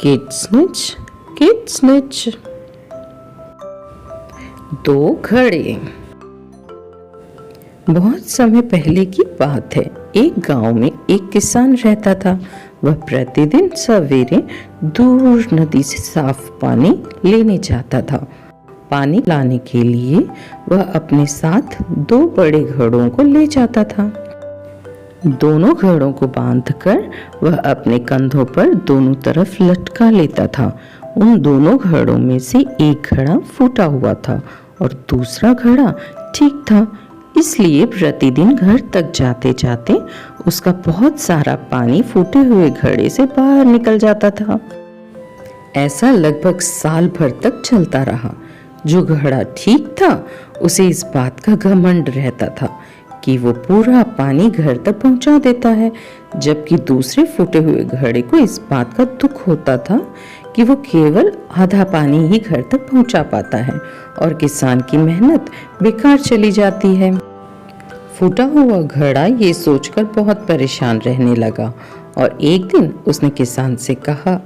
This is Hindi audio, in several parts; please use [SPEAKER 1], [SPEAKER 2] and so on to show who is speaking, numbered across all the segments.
[SPEAKER 1] Kid snitch. दो घड़े। बहुत समय पहले की बात है। एक गांव में एक किसान रहता था। वह प्रतिदिन सवेरे दूर नदी से साफ पानी लेने जाता था। पानी लाने के लिए वह अपने साथ दो बड़े घड़ों को ले जाता था। दोनों घड़ों को बांधकर वह अपने कंधों पर दोनों तरफ लटका लेता था। उन दोनों घड़ों में से एक घड़ा फूटा हुआ था और दूसरा घड़ा ठीक था। इसलिए प्रतिदिन घर तक जाते जाते उसका बहुत सारा पानी फूटे हुए घड़े से बाहर निकल जाता था। ऐसा लगभग साल भर तक चलता रहा। जो घड़ा ठीक था उसे इस बात का घमंड रहता था कि वो पूरा पानी घर तक पहुंचा देता है, जबकि दूसरे फूटे हुए घड़े को इस बात का दुख होता था कि वो केवल आधा पानी ही घर तक पहुंचा पाता है और किसान की मेहनत बेकार चली जाती है। फूटा हुआ घड़ा ये सोचकर बहुत परेशान रहने लगा और एक दिन उसने किसान से कहा,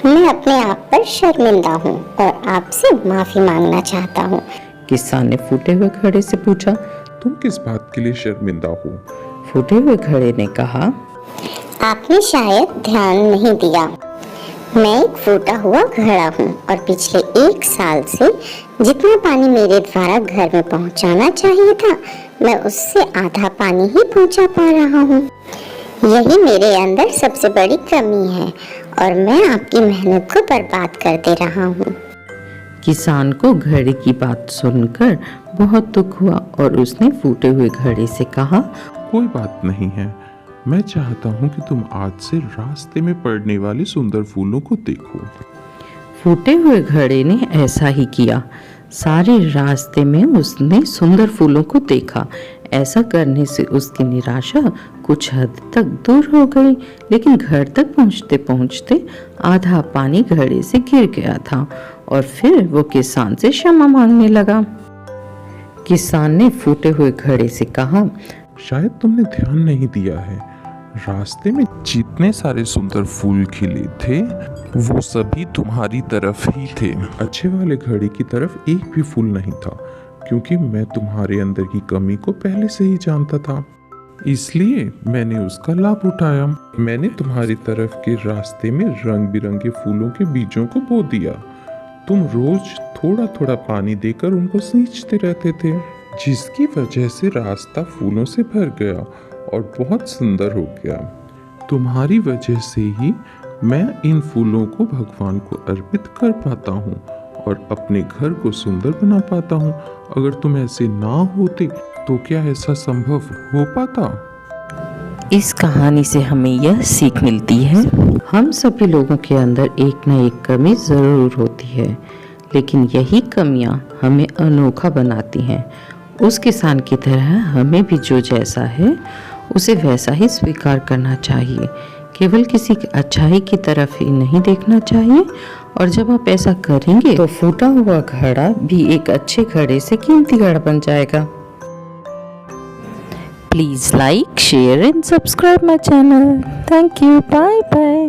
[SPEAKER 2] मैं अपने आप पर शर्मिंदा हूँ और आपसे माफी मांगना चाहता हूँ।
[SPEAKER 1] किसान ने फूटे हुए घड़े से पूछा,
[SPEAKER 3] तुम किस बात के लिए शर्मिंदा हो?
[SPEAKER 1] फूटे हुए घड़े ने कहा,
[SPEAKER 2] आपने शायद ध्यान नहीं दिया। मैं एक फूटा हुआ घड़ा हूँ और पिछले एक साल से जितना पानी मेरे द्वारा घर में पहुँचाना चाहिए था, मैं उससे आधा पानी ही पहुँचा पा रहा हूँ। यही मेरे अंदर सबसे बड़ी कमी है और मैं आपकी मेहनत को बर्बाद कर दे रहा हूँ।
[SPEAKER 1] किसान को घड़े की बात सुनकर बहुत दुख हुआ और उसने फूटे हुए घड़े से कहा,
[SPEAKER 3] कोई बात नहीं है, मैं चाहता हूँ कि तुम आज से रास्ते में पड़ने वाले सुंदर फूलों को देखो।
[SPEAKER 1] फूटे हुए घड़े ने ऐसा ही किया। सारे रास्ते में उसने सुंदर फूलों को देखा। ऐसा करने से उसकी निराशा कुछ हद तक दूर हो गई, लेकिन घर तक पहुंचते पहुंचते आधा पानी घड़े से गिर गया था और फिर वो किसान से क्षमा मांगने लगा। किसान ने फूटे हुए घड़े से कहा,
[SPEAKER 3] शायद तुमने ध्यान नहीं दिया है, रास्ते में जितने सारे सुंदर फूल खिले थे वो सभी तुम्हारी तरफ ही थे। अच्छे वाले घड़े की तरफ एक भी फूल नहीं था, क्योंकि मैं तुम्हारे अंदर की कमी को पहले से ही जानता था, इसलिए मैंने उसका लाभ उठाया। मैंने तुम्हारी तरफ के रास्ते में रंग बिरंगे फूलों के बीजों को बो दिया। तुम रोज थोड़ा थोड़ा पानी देकर उनको सींचते रहते थे, जिसकी वजह से रास्ता फूलों से भर गया और बहुत सुंदर हो गया। तुम्हारी वजह से ही मैं इन फूलों को भगवान को अर्पित कर पाता हूँ और अपने घर को सुंदर बना पाता हूँ। अगर तुम ऐसे ना होते तो क्या ऐसा संभव हो पाता?
[SPEAKER 1] इस कहानी से हमें यह सीख मिलती है, हम सभी लोगों के अंदर एक न एक कमी जरूर होती है, लेकिन यही कमियां हमें अनोखा बनाती हैं। उस किसान की तरह हमें भी जो जैसा है उसे वैसा ही स्वीकार करना चाहिए। केवल किसी की अच्छाई की तरफ ही नहीं देखना चाहिए, और जब आप ऐसा करेंगे तो फूटा हुआ घड़ा भी एक अच्छे घड़े से कीमती घड़ा बन जाएगा। Please like, share and subscribe my channel. Thank you. Bye bye.